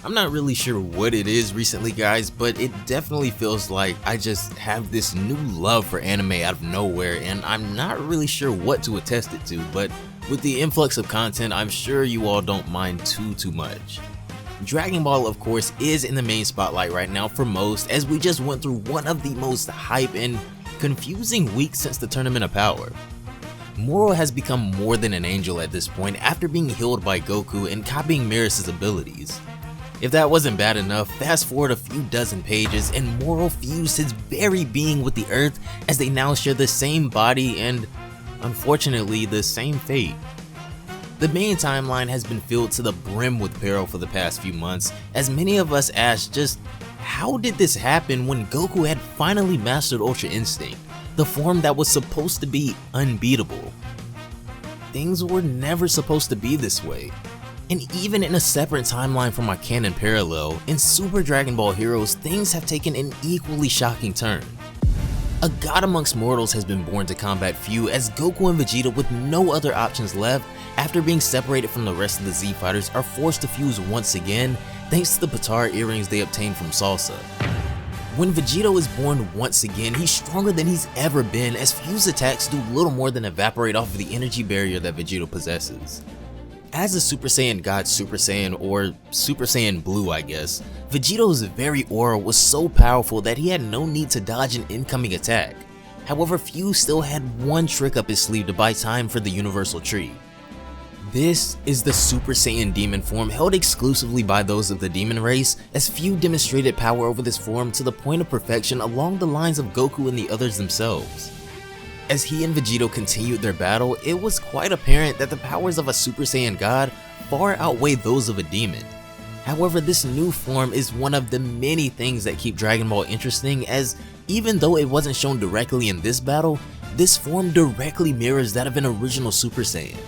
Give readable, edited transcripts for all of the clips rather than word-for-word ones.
I'm not really sure what it is recently, guys, but it definitely feels like I just have this new love for anime out of nowhere, and I'm not really sure what to attest it to, but with the influx of content, I'm sure you all don't mind too much. Dragon Ball, of course, is in the main spotlight right now for most, as we just went through one of the most hype and confusing weeks since the Tournament of Power. Moro has become more than an angel at this point after being healed by Goku and copying Marius' abilities. If that wasn't bad enough, fast forward a few dozen pages and Moro fused his very being with the earth as they now share the same body and, unfortunately, the same fate. The main timeline has been filled to the brim with peril for the past few months, as many of us asked just how did this happen when Goku had finally mastered Ultra Instinct, the form that was supposed to be unbeatable. Things were never supposed to be this way. And even in a separate timeline from our canon parallel, in Super Dragon Ball Heroes, things have taken an equally shocking turn. A god amongst mortals has been born to combat few, as Goku and Vegeta, with no other options left after being separated from the rest of the Z Fighters, are forced to fuse once again thanks to the Patar earrings they obtained from Salsa. When Vegeta is born once again, he's stronger than he's ever been, as fuse attacks do little more than evaporate off of the energy barrier that Vegeta possesses. As a Super Saiyan God Super Saiyan, or Super Saiyan Blue I guess, Vegeta's very aura was so powerful that he had no need to dodge an incoming attack. However, Fuse still had one trick up his sleeve to buy time for the Universal Tree. This is the Super Saiyan Demon form, held exclusively by those of the Demon race, as few demonstrated power over this form to the point of perfection along the lines of Goku and the others themselves. As he and Vegeta continued their battle, it was quite apparent that the powers of a Super Saiyan God far outweigh those of a demon. However, this new form is one of the many things that keep Dragon Ball interesting, as even though it wasn't shown directly in this battle, this form directly mirrors that of an original Super Saiyan.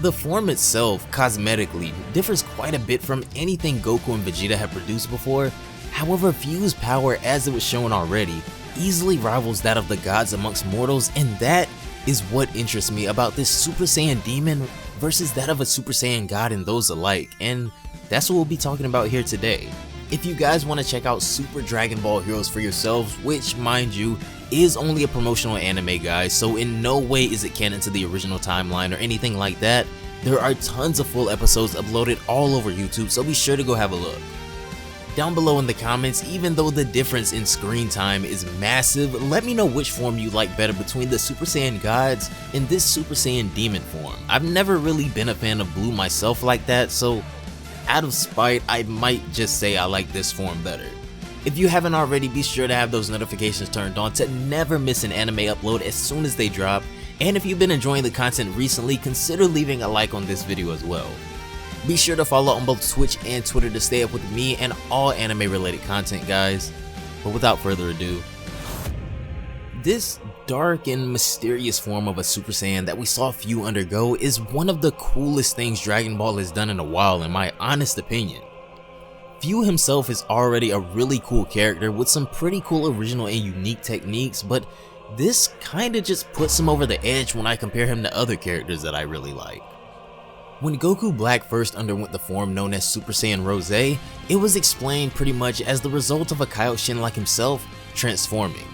The form itself, cosmetically, differs quite a bit from anything Goku and Vegeta have produced before. However, Fuse's power, as it was shown already, easily rivals that of the gods amongst mortals, and that is what interests me about this Super Saiyan Demon versus that of a Super Saiyan God and those alike, and that's what we'll be talking about here today. If you guys want to check out Super Dragon Ball Heroes for yourselves, which, mind you, is only a promotional anime, guys, so in no way is it canon to the original timeline or anything like that, there are tons of full episodes uploaded all over YouTube, so be sure to go have a look. Down below in the comments, even though the difference in screen time is massive, let me know which form you like better between the Super Saiyan Gods and this Super Saiyan Demon form. I've never really been a fan of Blue myself like that, so out of spite, I might just say I like this form better. If you haven't already, be sure to have those notifications turned on to never miss an anime upload as soon as they drop, and if you've been enjoying the content recently, consider leaving a like on this video as well. Be sure to follow on both Twitch and Twitter to stay up with me and all anime related content, guys. But without further ado, this dark and mysterious form of a Super Saiyan that we saw few undergo is one of the coolest things Dragon Ball has done in a while, in my honest opinion. Few himself is already a really cool character with some pretty cool original and unique techniques, but this kinda just puts him over the edge when I compare him to other characters that I really like. When Goku Black first underwent the form known as Super Saiyan Rose, it was explained pretty much as the result of a Kaioshin like himself transforming.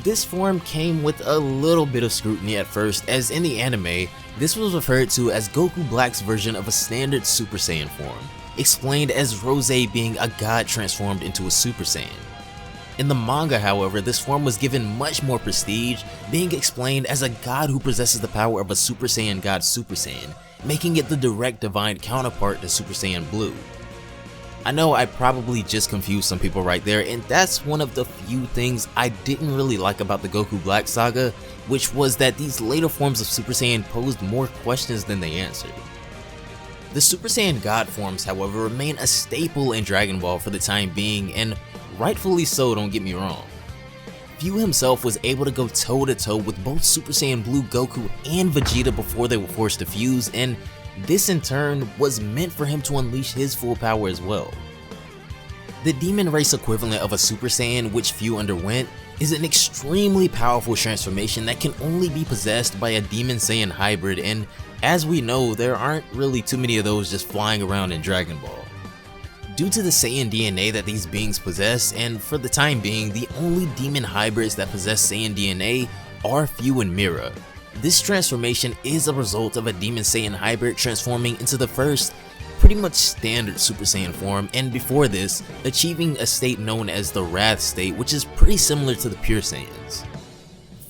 This form came with a little bit of scrutiny at first, as in the anime, this was referred to as Goku Black's version of a standard Super Saiyan form, explained as Rose being a god transformed into a Super Saiyan. In the manga, however, this form was given much more prestige, being explained as a god who possesses the power of a Super Saiyan God Super Saiyan, making it the direct divine counterpart to Super Saiyan Blue. I know I probably just confused some people right there, and that's one of the few things I didn't really like about the Goku Black saga, which was that these later forms of Super Saiyan posed more questions than they answered. The Super Saiyan God forms, however, remain a staple in Dragon Ball for the time being, and rightfully so, don't get me wrong. Fuse himself was able to go toe-to-toe with both Super Saiyan Blue Goku and Vegeta before they were forced to fuse, and this in turn was meant for him to unleash his full power as well. The demon race equivalent of a Super Saiyan, which Fuse underwent, is an extremely powerful transformation that can only be possessed by a Demon Saiyan hybrid, and as we know, there aren't really too many of those just flying around in Dragon Ball. Due to the Saiyan DNA that these beings possess, and for the time being, the only demon hybrids that possess Saiyan DNA are Fu and Mira. This transformation is a result of a Demon Saiyan hybrid transforming into the first, pretty much standard Super Saiyan form, and before this, achieving a state known as the Wrath state, which is pretty similar to the Pure Saiyans.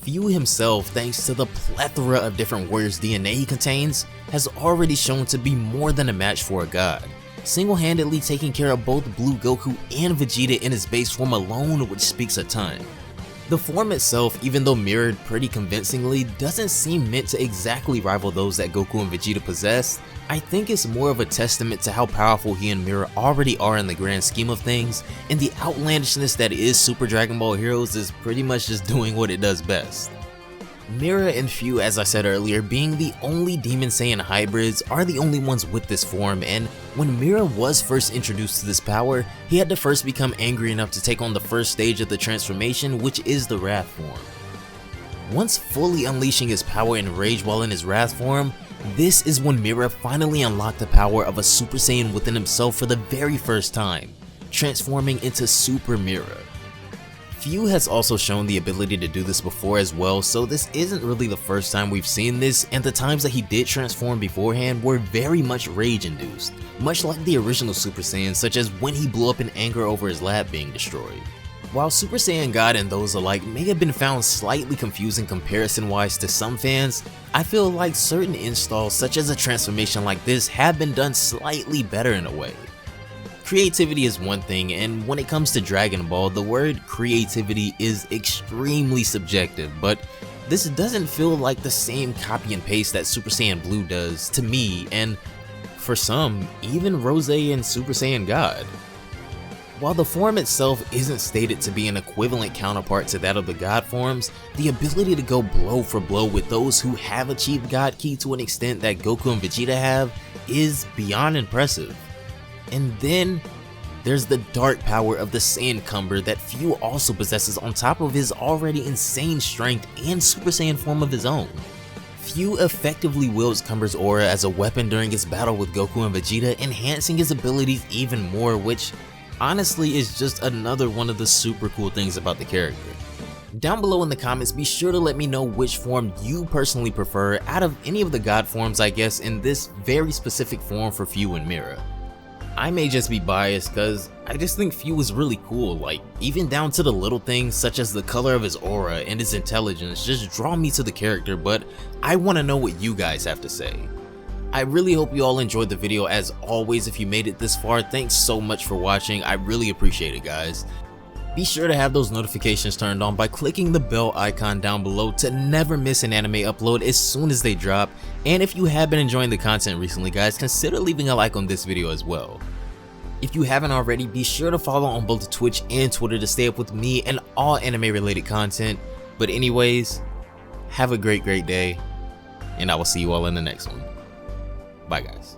Fu himself, thanks to the plethora of different warriors' DNA he contains, has already shown to be more than a match for a god, single-handedly taking care of both Blue Goku and Vegeta in his base form alone, which speaks a ton. The form itself, even though mirrored pretty convincingly, doesn't seem meant to exactly rival those that Goku and Vegeta possess. I think it's more of a testament to how powerful he and Mira already are in the grand scheme of things, and the outlandishness that is Super Dragon Ball Heroes is pretty much just doing what it does best. Mira and Fu, as I said earlier, being the only Demon Saiyan hybrids, are the only ones with this form, and when Mira was first introduced to this power, he had to first become angry enough to take on the first stage of the transformation, which is the Wrath form. Once fully unleashing his power and rage while in his Wrath form, this is when Mira finally unlocked the power of a Super Saiyan within himself for the very first time, transforming into Super Mira. Fu has also shown the ability to do this before as well, so this isn't really the first time we've seen this, and the times that he did transform beforehand were very much rage-induced, much like the original Super Saiyan, such as when he blew up in anger over his lab being destroyed. While Super Saiyan God and those alike may have been found slightly confusing comparison-wise to some fans, I feel like certain installs such as a transformation like this have been done slightly better in a way. Creativity is one thing, and when it comes to Dragon Ball, the word creativity is extremely subjective, but this doesn't feel like the same copy and paste that Super Saiyan Blue does to me, and for some, even Rose and Super Saiyan God. While the form itself isn't stated to be an equivalent counterpart to that of the God forms, the ability to go blow for blow with those who have achieved God Ki to an extent that Goku and Vegeta have is beyond impressive. And then there's the dark power of the Saiyan Cumber that Fu also possesses on top of his already insane strength and Super Saiyan form of his own. Fu effectively wields Cumber's aura as a weapon during his battle with Goku and Vegeta, enhancing his abilities even more, which honestly is just another one of the super cool things about the character. Down below in the comments, be sure to let me know which form you personally prefer out of any of the God forms, I guess, in this very specific form for Fu and Mira. I may just be biased cause I just think Fu is really cool, like even down to the little things such as the color of his aura and his intelligence just draw me to the character, but I want to know what you guys have to say. I really hope you all enjoyed the video. As always, if you made it this far, thanks so much for watching, I really appreciate it guys. Be sure to have those notifications turned on by clicking the bell icon down below to never miss an anime upload as soon as they drop, and if you have been enjoying the content recently guys, consider leaving a like on this video as well. If you haven't already, be sure to follow on both Twitch and Twitter to stay up with me and all anime related content. But anyways, have a great day, and I will see you all in the next one. Bye guys.